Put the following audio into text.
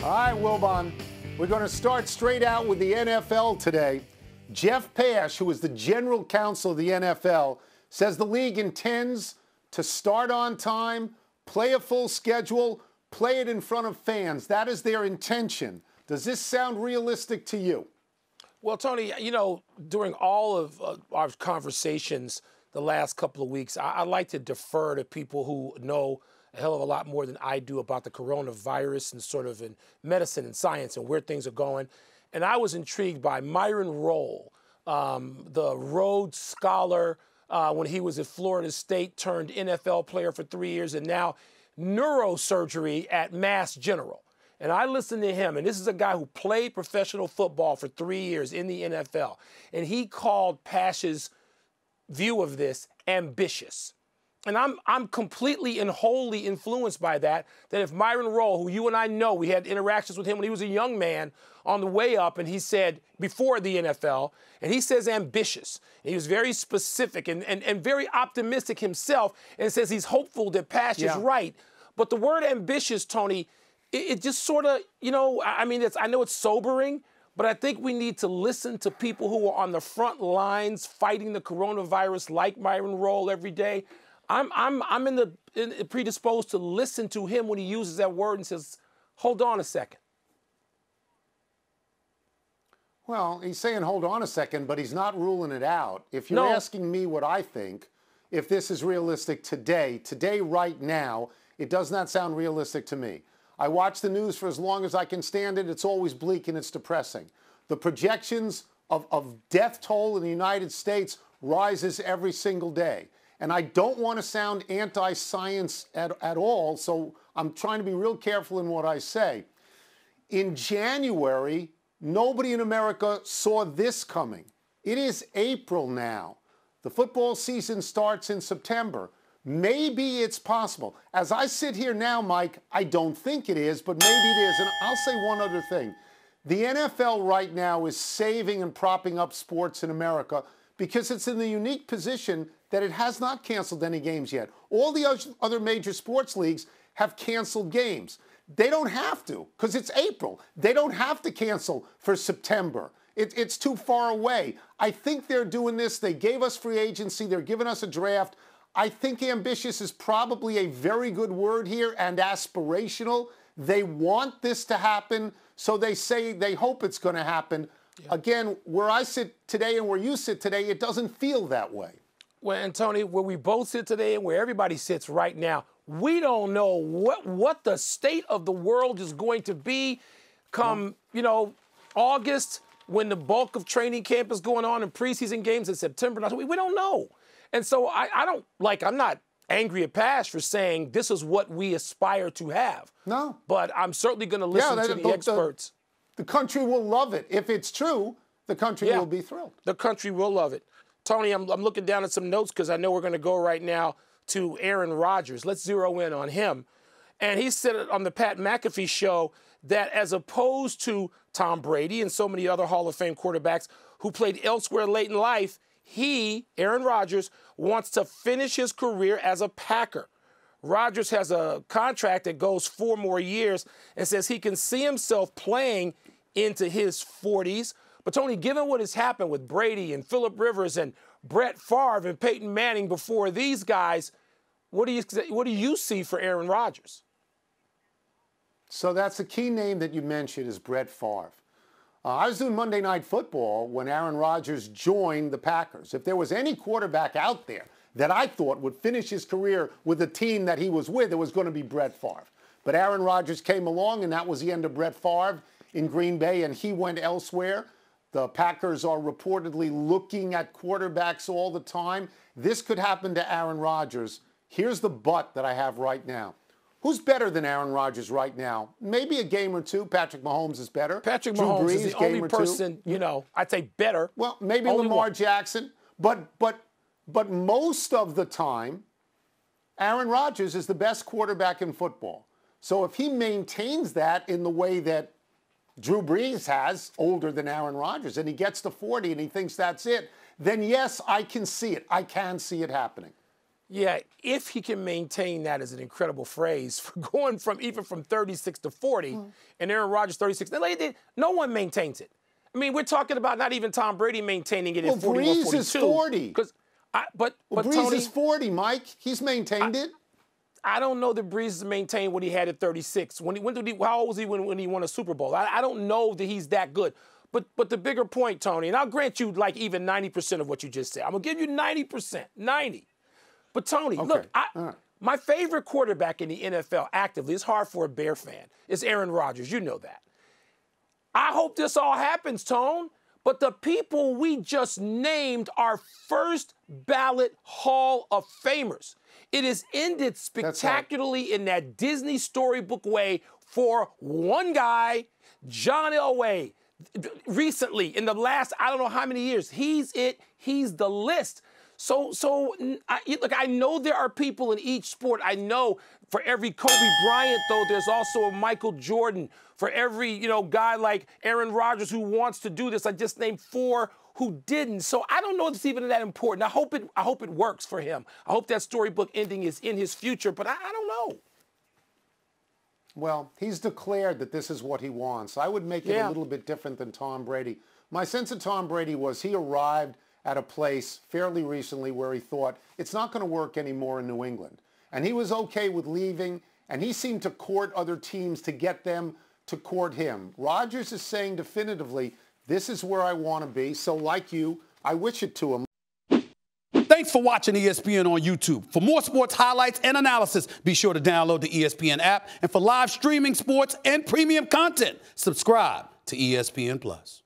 All right, Wilbon, we're going to start straight out with the NFL today. Jeff Pash, who is the general counsel of the NFL, says the league intends to start on time, play a full schedule, play it in front of fans. That is their intention. Does this sound realistic to you? Well, Tony, you know, during all of our conversations the last couple of weeks, I like to defer to people who know a hell of a lot more than I do about the coronavirus and sort of in medicine and science and where things are going. And I was intrigued by Myron Rolle, the Rhodes Scholar when he was at Florida State, turned NFL player for 3 years, and now neurosurgery at Mass General. And I listened to him, and this is a guy who played professional football for 3 years in the NFL. And he called Pash's view of this ambitious. And I'm completely and wholly influenced by that if Myron Rolle, who you and I know, we had interactions with him when he was a young man on the way up, and he said, before the NFL, and he says ambitious. And he was very specific and very optimistic himself, and says he's hopeful that Pash is right. But the word ambitious, Tony, it just sort of, you know, I mean, I know it's sobering, but I think we need to listen to people who are on the front lines fighting the coronavirus like Myron Rolle every day. I'm predisposed to listen to him when he uses that word and says, hold on a second. Well, he's saying hold on a second, but he's not ruling it out. If you're asking me what I think, if this is realistic today, right now, it does not sound realistic to me. I watch the news for as long as I can stand it. It's always bleak and it's depressing. The projections of death toll in the United States rises every single day. And I don't want to sound anti-science at all, so I'm trying to be real careful in what I say. In January, nobody in America saw this coming. It is April now. The football season starts in September. Maybe it's possible. As I sit here now, Mike, I don't think it is, but maybe it is. And I'll say one other thing. The NFL right now is saving and propping up sports in America because it's in the unique position that it has not canceled any games yet. All the other major sports leagues have canceled games. They don't have to because it's April. They don't have to cancel for September. It's too far away. I think they're doing this. They gave us free agency. They're giving us a draft. I think ambitious is probably a very good word here and aspirational. They want this to happen, so they say they hope it's going to happen. Yeah. Again, where I sit today and where you sit today, it doesn't feel that way. Well, and Tony, where we both sit today and where everybody sits right now, we don't know what the state of the world is going to be come, you know, August, when the bulk of training camp is going on and preseason games in September. We don't know. And so I'm not angry at Pash for saying this is what we aspire to have. No. But I'm certainly going to listen to the experts. The country will love it. If it's true, the country will be thrilled. The country will love it. Tony, I'm looking down at some notes because I know we're going to go right now to Aaron Rodgers. Let's zero in on him. And he said on the Pat McAfee show that as opposed to Tom Brady and so many other Hall of Fame quarterbacks who played elsewhere late in life, he, Aaron Rodgers, wants to finish his career as a Packer. Rodgers has a contract that goes 4 more years and says he can see himself playing into his 40s. But, Tony, given what has happened with Brady and Phillip Rivers and Brett Favre and Peyton Manning before these guys, what do you see for Aaron Rodgers? So that's a key name that you mentioned is Brett Favre. I was doing Monday Night Football when Aaron Rodgers joined the Packers. If there was any quarterback out there that I thought would finish his career with the team that he was with, it was going to be Brett Favre. But Aaron Rodgers came along, and that was the end of Brett Favre in Green Bay, and he went elsewhere. The Packers are reportedly looking at quarterbacks all the time. This could happen to Aaron Rodgers. Here's the but that I have right now. Who's better than Aaron Rodgers right now? Maybe a game or two. Patrick Mahomes is better. Patrick Mahomes is the only person, you know, I'd say better. Well, maybe Lamar Jackson. But most of the time, Aaron Rodgers is the best quarterback in football. So if he maintains that in the way that Drew Brees has, older than Aaron Rodgers, and he gets to 40 and he thinks that's it, then yes, I can see it. I can see it happening. Yeah, if he can maintain that is an incredible phrase for going from even from 36 to 40, and Aaron Rodgers 36. No one maintains it. I mean, we're talking about not even Tom Brady maintaining it at 41, 42. Breeze is 40. But Breeze Tony, is 40, Mike. He's maintained it. I don't know that Breeze has maintained what he had at 36. How old was he when he won a Super Bowl? I don't know that he's that good. But the bigger point, Tony, and I'll grant you like even 90% of what you just said. I'm going to give you 90%, 90. But, Tony, look, my favorite quarterback in the NFL actively, it's hard for a Bear fan, is Aaron Rodgers. You know that. I hope this all happens, Tone. But the people we just named are first ballot Hall of Famers. It has ended spectacularly in that Disney storybook way for one guy, John Elway. Recently, in the last, I don't know how many years, he's it. He's the list. So look, I know there are people in each sport. I know for every Kobe Bryant, though, there's also a Michael Jordan. For every, guy like Aaron Rodgers who wants to do this, I just named 4 who didn't. So I don't know if it's even that important. I hope it works for him. I hope that storybook ending is in his future, but I don't know. Well, he's declared that this is what he wants. I would make it a little bit different than Tom Brady. My sense of Tom Brady was he arrived at a place fairly recently where he thought it's not going to work anymore in New England. And he was okay with leaving, and he seemed to court other teams to get them to court him. Rodgers is saying definitively, this is where I want to be. So like you, I wish it to him. Thanks for watching ESPN on YouTube. For more sports highlights and analysis, be sure to download the ESPN app. And for live streaming sports and premium content, subscribe to ESPN+.